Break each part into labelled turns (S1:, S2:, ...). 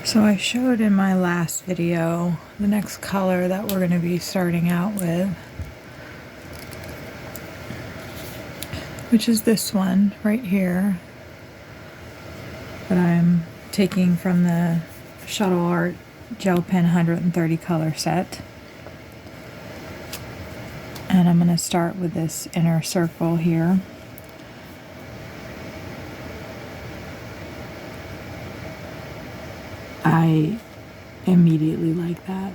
S1: So I showed in my last video the next color that we're going to be starting out with, which is this one right here that I'm taking from the Shuttle Art Gel Pen 130 color set. And I'm going to start with this inner circle here. I immediately like that.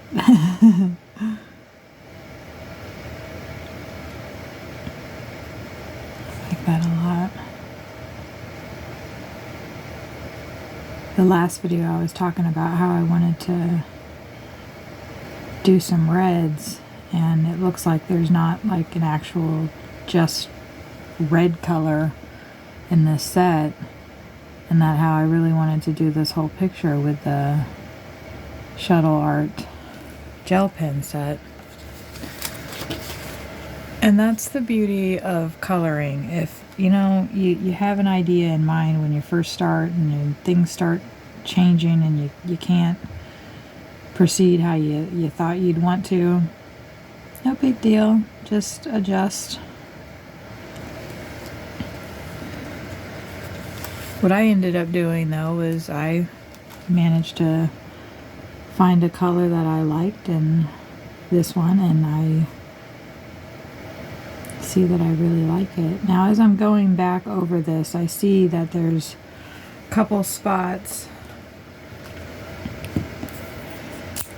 S1: Like that a lot. The last video I was talking about how I wanted to do some reds, and it looks like there's not like an actual just red color in this set, and that how I really wanted to do this whole picture with the Shuttle Art gel pen set. And that's the beauty of coloring. If you know, you have an idea in mind when you first start, and things start changing and you can't proceed how you thought you'd want to, no big deal, just adjust. What I ended up doing though was I managed to find a color that I liked in this one, and I see that I really like it. Now as I'm going back over this, I see that there's a couple spots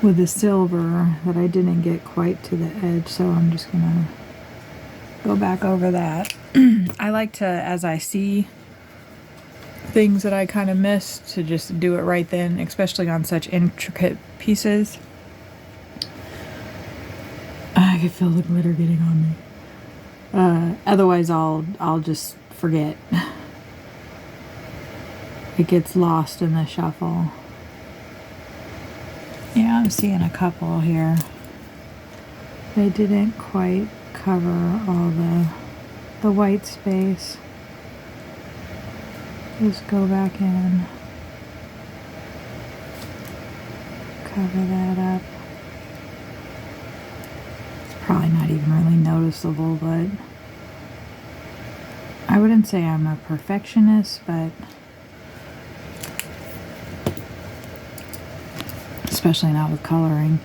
S1: with the silver that I didn't get quite to the edge, so I'm just gonna go back over that. I like to, as I see things that I kind of missed, to just do it right then, especially on such intricate pieces. I can feel the glitter getting on me. Otherwise I'll just forget. It gets lost in the shuffle. Yeah, I'm seeing a couple here. They didn't quite cover all the white space. Just go back in, cover that up. It's probably not even really noticeable, but I wouldn't say I'm a perfectionist, but especially not with coloring.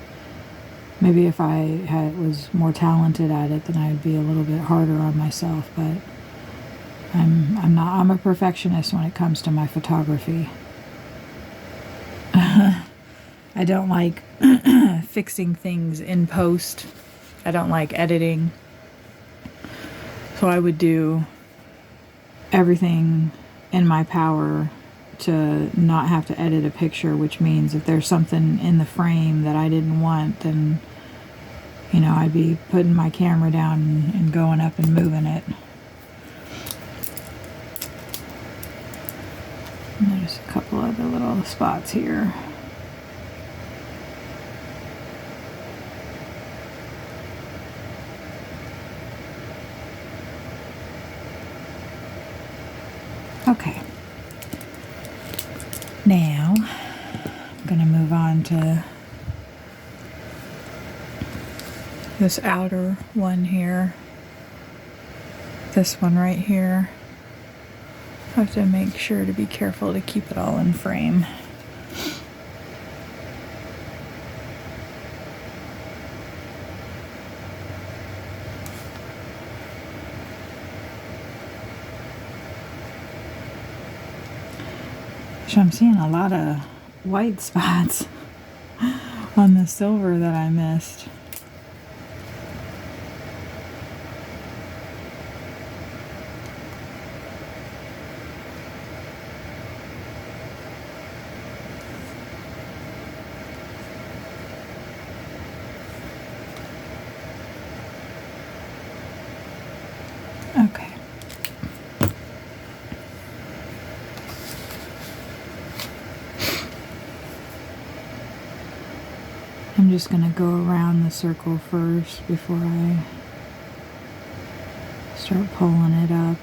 S1: Maybe if I was more talented at it, then I'd be a little bit harder on myself, but I'm a perfectionist when it comes to my photography. I don't like fixing things in post. I don't like editing. So I would do everything in my power to not have to edit a picture, which means if there's something in the frame that I didn't want, then, you know, I'd be putting my camera down and going up and moving it. And there's a couple other little spots here. Okay. Now, I'm going to move on to this outer one here. This one right here. I have to make sure to be careful to keep it all in frame. So I'm seeing a lot of white spots on the silver that I missed. Okay. I'm just going to go around the circle first before I start pulling it up.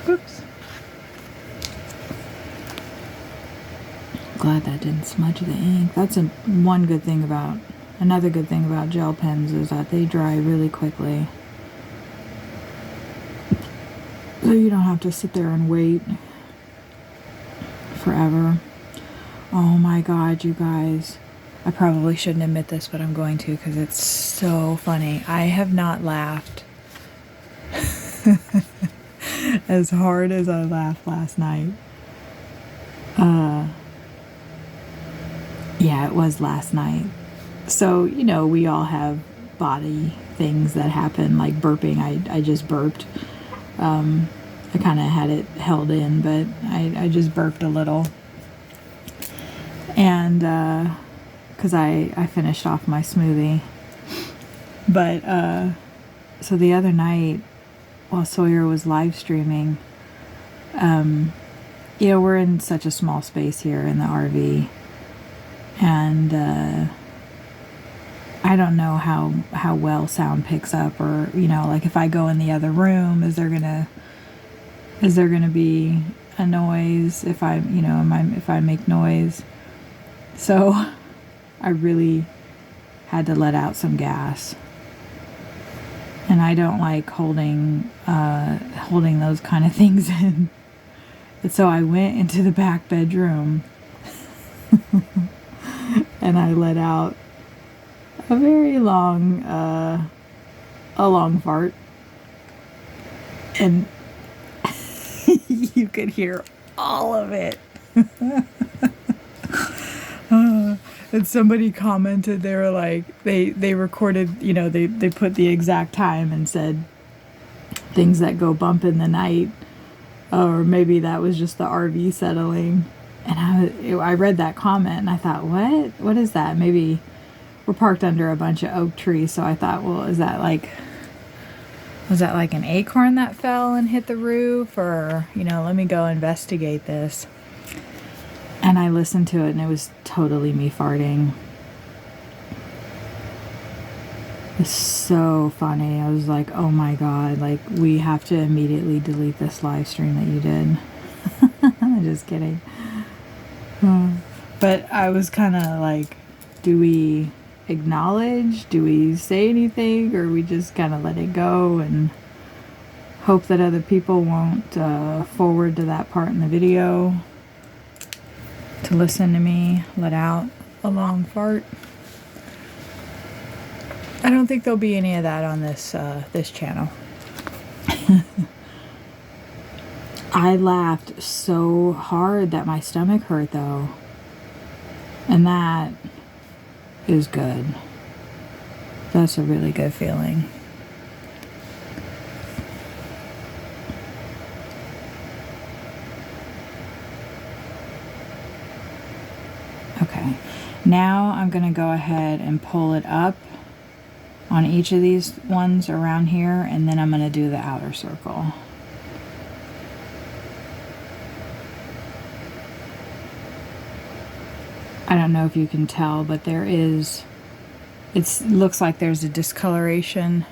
S1: Whoops. Glad that didn't smudge the ink. That's another good thing about gel pens is that they dry really quickly. So you don't have to sit there and wait forever. Oh my God, you guys. I probably shouldn't admit this, but I'm going to because it's so funny. I have not laughed as hard as I laughed last night. Yeah, it was last night. So, you know, we all have body things that happen, like burping. I just burped. I kind of had it held in, but I just burped a little. And, because I finished off my smoothie. But, so the other night, while Sawyer was live streaming, you know, we're in such a small space here in the RV. And, I don't know how well sound picks up, or, you know, like if I go in the other room, is there gonna be a noise if I make noise? So I really had to let out some gas. And I don't like holding those kind of things in. And so I went into the back bedroom and I let out a very long fart. And you could hear all of it. And somebody commented, they were like, they recorded, you know, they put the exact time and said things that go bump in the night, or maybe that was just the RV settling. And I read that comment and I thought, what is that? Maybe we're parked under a bunch of oak trees, so I thought, well, was that like an acorn that fell and hit the roof? Or, you know, let me go investigate this. And I listened to it and it was totally me farting. It's so funny. I was like, oh my God, like we have to immediately delete this live stream that you did. I'm just kidding. But I was kind of like, do we acknowledge? Do we say anything? Or we just kind of let it go and hope that other people won't forward to that part in the video to listen to me let out a long fart? I don't think there'll be any of that on this channel. I laughed so hard that my stomach hurt though. And that is good. That's a really good feeling. Okay, now I'm going to go ahead and pull it up on each of these ones around here, and then I'm going to do the outer circle. I don't know if you can tell, but it looks like there's a discoloration,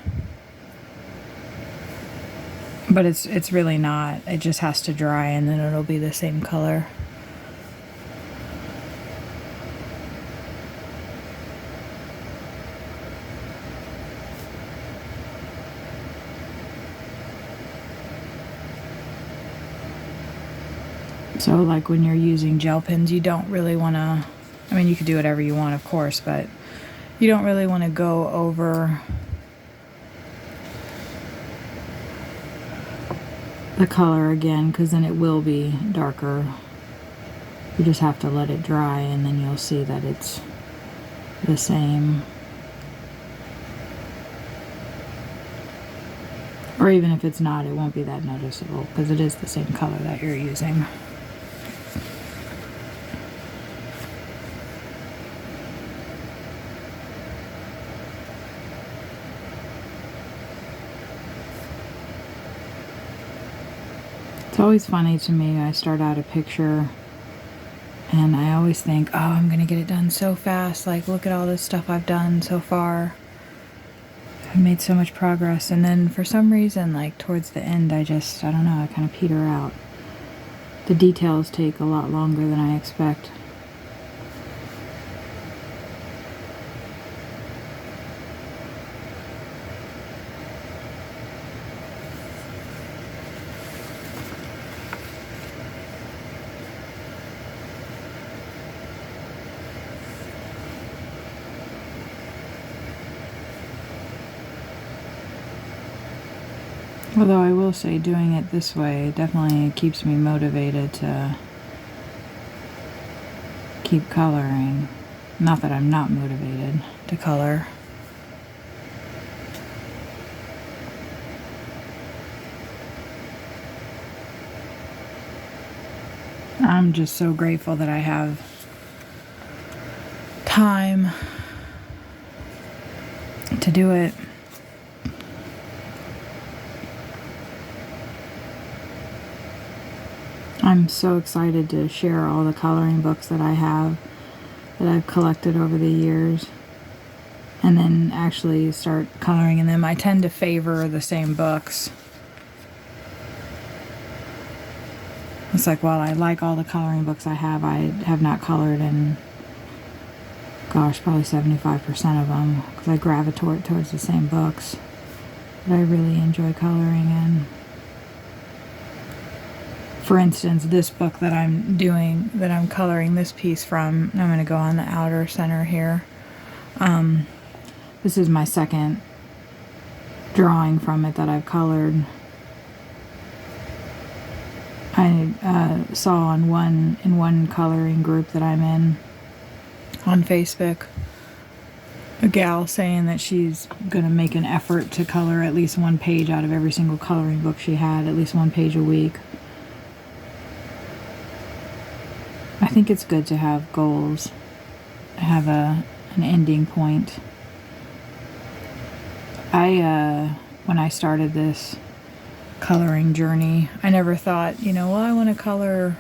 S1: but it's really not. It just has to dry and then it'll be the same color. So like when you're using gel pens, you don't really want to, I mean, you could do whatever you want, of course, but you don't really want to go over the color again, because then it will be darker. You just have to let it dry and then you'll see that it's the same. Or even if it's not, it won't be that noticeable because it is the same color that you're using. It's always funny to me. I start out a picture and I always think, oh, I'm going to get it done so fast. Like, look at all this stuff I've done so far. I made so much progress, and then for some reason, like towards the end, I don't know, I kind of peter out. The details take a lot longer than I expect. Although I will say doing it this way definitely keeps me motivated to keep coloring. Not that I'm not motivated to color. I'm just so grateful that I have time to do it. I'm so excited to share all the coloring books that I have, that I've collected over the years, and then actually start coloring in them. I tend to favor the same books. It's like, while I like all the coloring books I have not colored in, gosh, probably 75% of them, because I gravitate towards the same books that I really enjoy coloring in. For instance, this book that I'm doing, that I'm coloring this piece from, I'm going to go on the outer center here. This is my second drawing from it that I've colored. I saw in one coloring group that I'm in on Facebook, a gal saying that she's going to make an effort to color at least one page out of every single coloring book she had, at least one page a week. I think it's good to have goals, have an ending point. When I started this coloring journey, I never thought, well, I want to color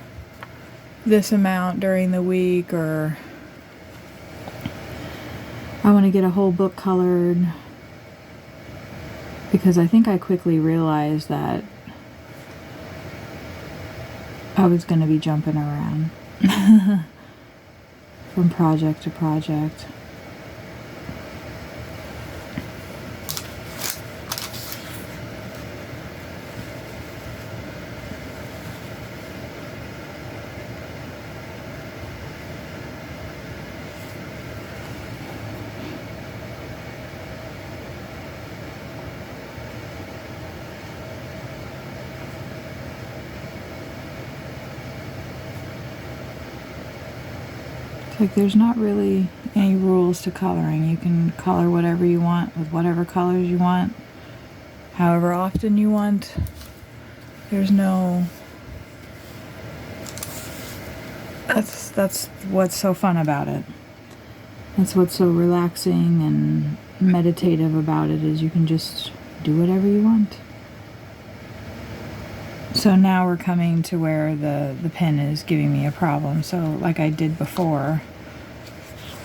S1: this amount during the week, or I want to get a whole book colored, because I think I quickly realized that I was going to be jumping around from project to project. Like, there's not really any rules to coloring. You can color whatever you want with whatever colors you want, however often you want. There's no... That's what's so fun about it. That's what's so relaxing and meditative about it, is you can just do whatever you want. So now we're coming to where the pen is giving me a problem. So like I did before,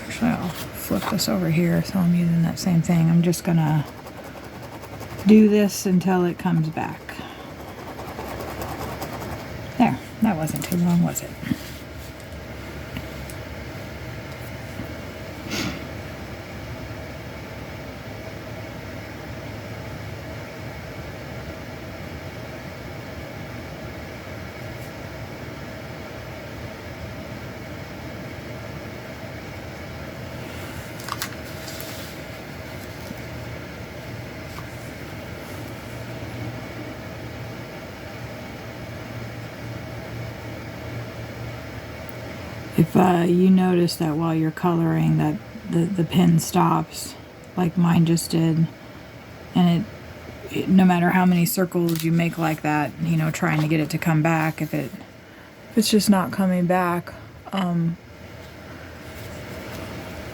S1: actually I'll flip this over here so I'm using that same thing. I'm just gonna do this until it comes back. There, that wasn't too long, was it? If you notice that while you're coloring that the pen stops, like mine just did, and it no matter how many circles you make like that, trying to get it to come back, if it's just not coming back,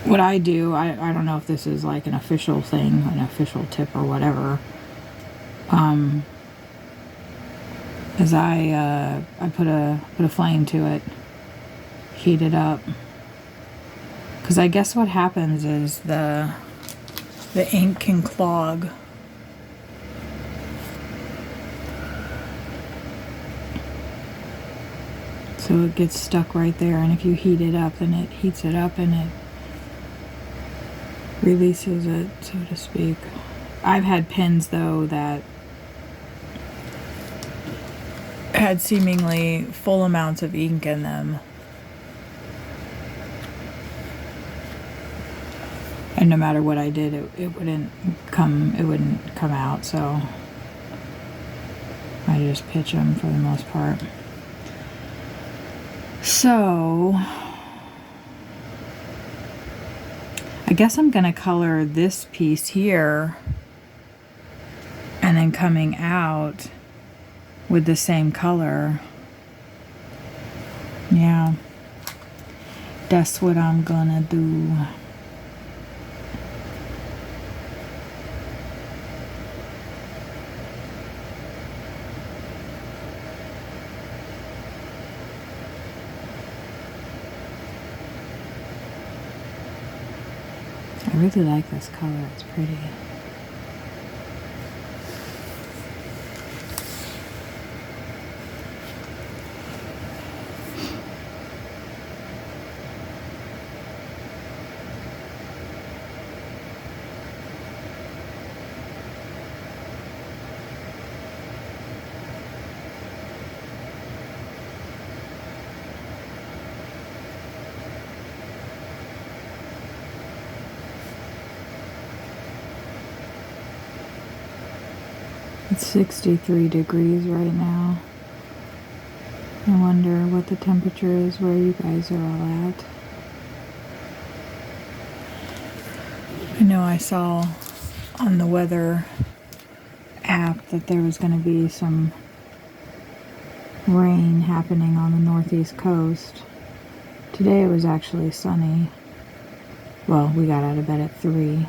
S1: what I do, I don't know if this is like an official thing, an official tip or whatever, is I put a flame to it, heat it up, because I guess what happens is the the ink can clog. So it gets stuck right there, and if you heat it up, then it heats it up and it releases it, so to speak. I've had pens though that had seemingly full amounts of ink in them, and no matter what I did, it wouldn't come out, so I just pitch them for the most part. So I guess I'm gonna color this piece here and then coming out with the same color. Yeah, that's what I'm gonna do. I really like this color, it's pretty. It's 63 degrees right now. I wonder what the temperature is where you guys are all at. I know I saw on the weather app that there was going to be some rain happening on the northeast coast. Today it was actually sunny. Well, we got out of bed at 3,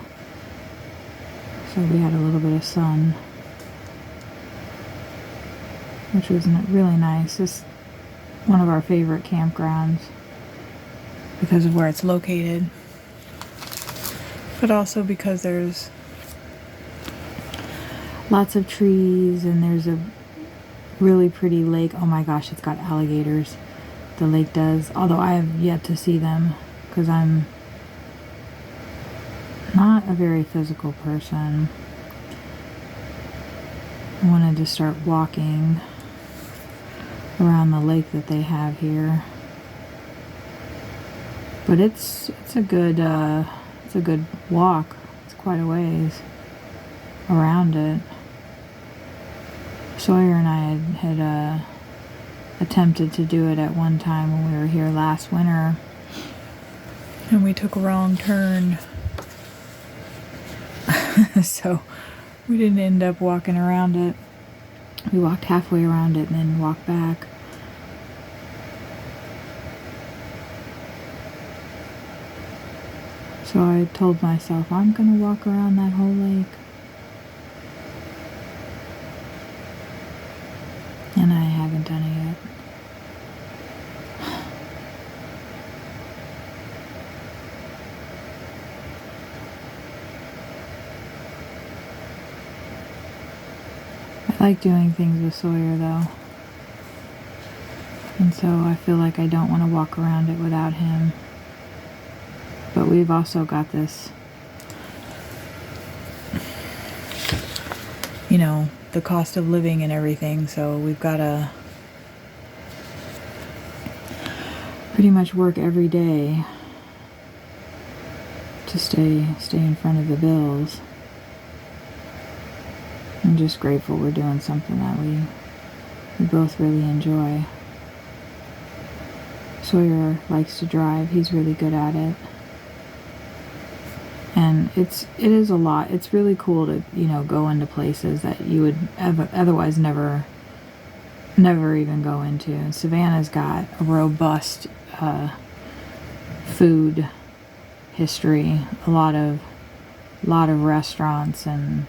S1: so we had a little bit of sun, which was really nice. It's one of our favorite campgrounds because of where it's located, but also because there's lots of trees and there's a really pretty lake. Oh my gosh, it's got alligators. The lake does, although I have yet to see them because I'm not a very physical person. I wanted to start walking around the lake that they have here, but it's a good walk. It's quite a ways around it. Sawyer and I had attempted to do it at one time when we were here last winter, and we took a wrong turn. So we didn't end up walking around it. We walked halfway around it and then walked back. So I told myself, I'm going to walk around that whole lake. And I haven't done it yet. I like doing things with Sawyer though, and so I feel like I don't want to walk around it without him. But we've also got this, you know, the cost of living and everything, so we've got to pretty much work every day to stay in front of the bills. I'm just grateful we're doing something that we both really enjoy. Sawyer likes to drive. He's really good at it. And it is a lot. It's really cool to, you know, go into places that you would otherwise never even go into. And Savannah's got a robust food history, a lot of restaurants, and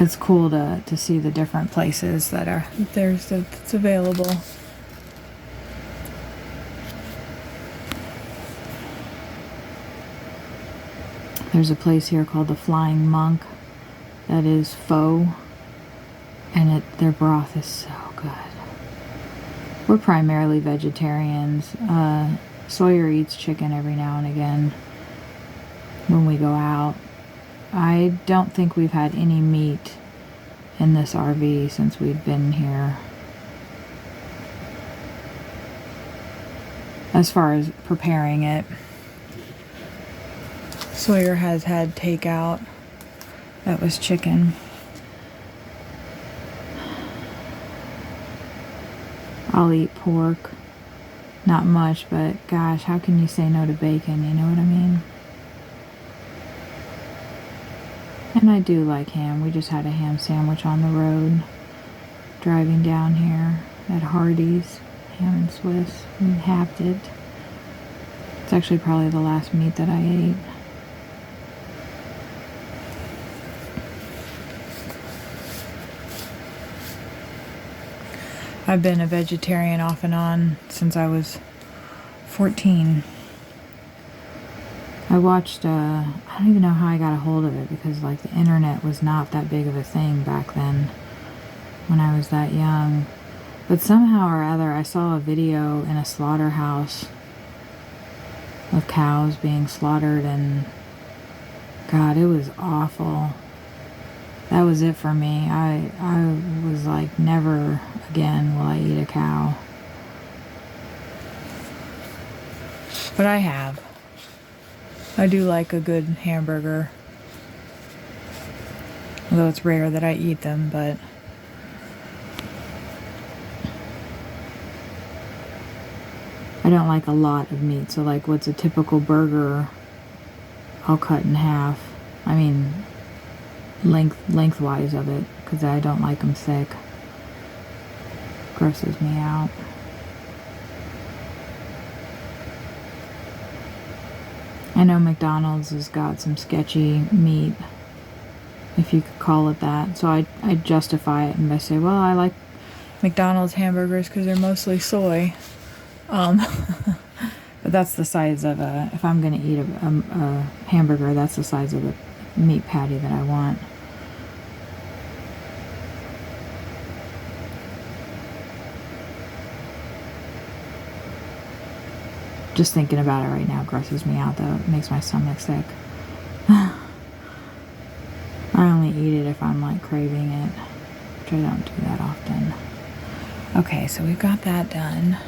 S1: it's cool to see the different places that's available. There's a place here called the Flying Monk that is faux, and their broth is so good. We're primarily vegetarians. Sawyer eats chicken every now and again when we go out. I don't think we've had any meat in this RV since we've been here. As far as preparing it, Sawyer has had takeout. That was chicken. I'll eat pork. Not much, but gosh, how can you say no to bacon? You know what I mean? And I do like ham. We just had a ham sandwich on the road driving down here at Hardee's. Ham and Swiss. We halved it. It's actually probably the last meat that I ate. I've been a vegetarian off and on since I was 14. I watched, I don't even know how I got a hold of it, because like the internet was not that big of a thing back then when I was that young. But somehow or other I saw a video in a slaughterhouse of cows being slaughtered, and God, it was awful. That was it for me. I was like, never again will I eat a cow. But I have. I do like a good hamburger. Although it's rare that I eat them, but I don't like a lot of meat. So like what's a typical burger, I'll cut in half. I mean, lengthwise of it, because I don't like them thick. Grosses me out. I know McDonald's has got some sketchy meat, if you could call it that. So I justify it and I say, well, I like McDonald's hamburgers because they're mostly soy. But that's the size of if I'm going to eat a hamburger, that's the size of the meat patty that I want. Just thinking about it right now grosses me out, though. It makes my stomach sick. I only eat it if I'm like craving it, which I don't do that often. Okay, so we've got that done.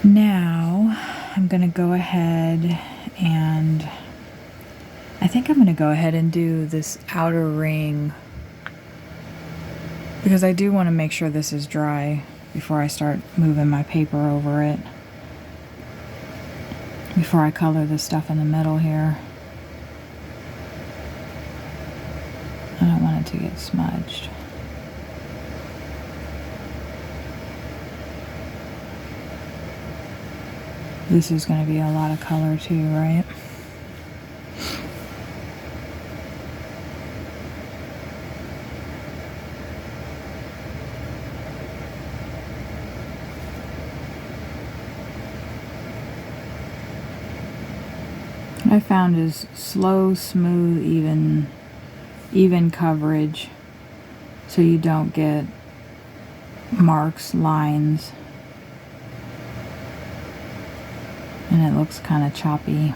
S1: Now I'm gonna go ahead and I think I'm gonna go ahead and do this outer ring, because I do want to make sure this is dry before I start moving my paper over it, before I color the stuff in the middle here. I don't want it to get smudged. This is going to be a lot of color too, right? What I found is slow, smooth, even coverage, so you don't get marks, lines, and it looks kind of choppy.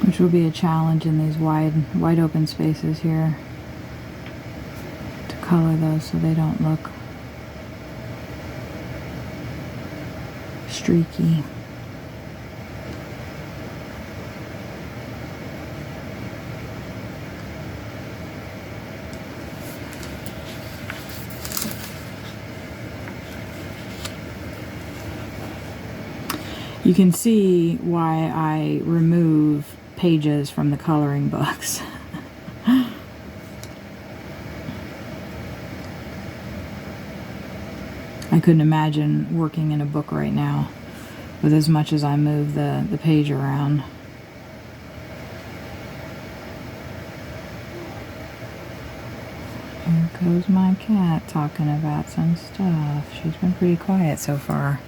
S1: Which will be a challenge in these wide open spaces here, to color those so they don't look streaky. You can see why I remove pages from the coloring books. I couldn't imagine working in a book right now. with as much as I move the page around. Here goes my cat talking about some stuff. She's been pretty quiet so far.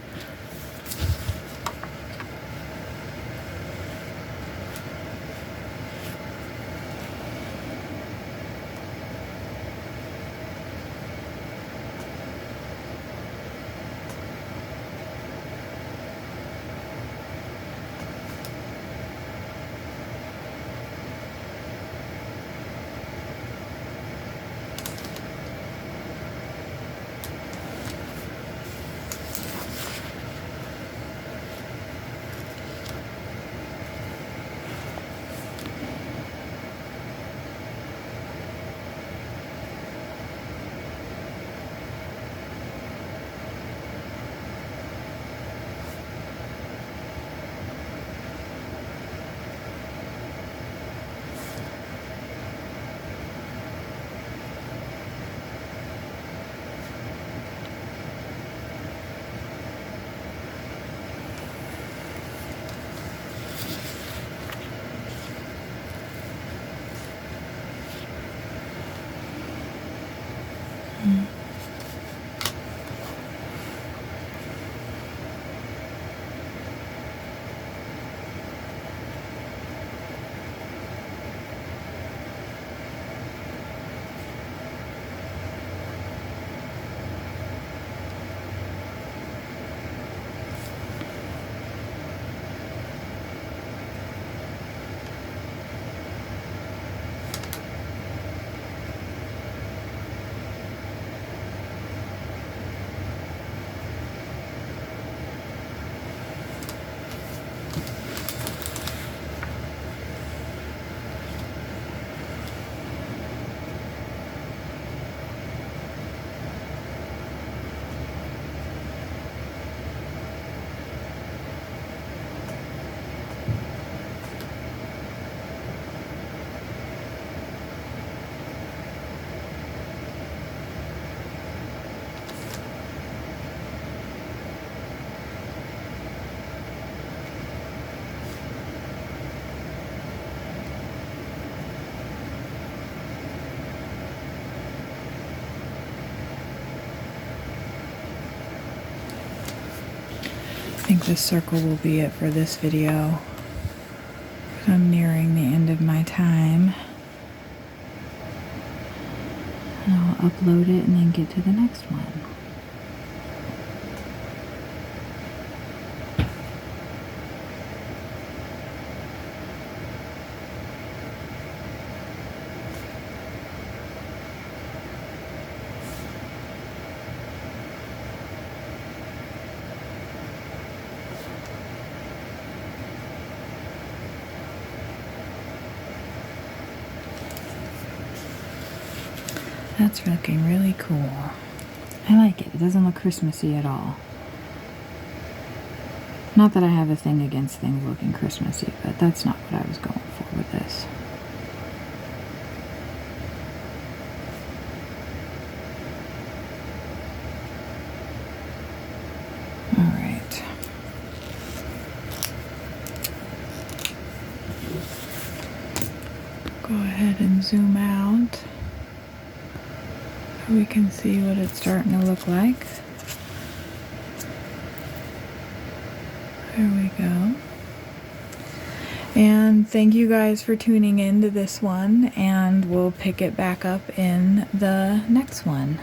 S1: I think this circle will be it for this video. I'm nearing the end of my time. And I'll upload it and then get to the next one. That's looking really cool. I like it. It doesn't look Christmassy at all. Not that I have a thing against things looking Christmassy, but that's not what I was going for with this. All right. Go ahead and zoom out so we can see what it's starting to look like. There we go. And thank you guys for tuning in to this one, and we'll pick it back up in the next one.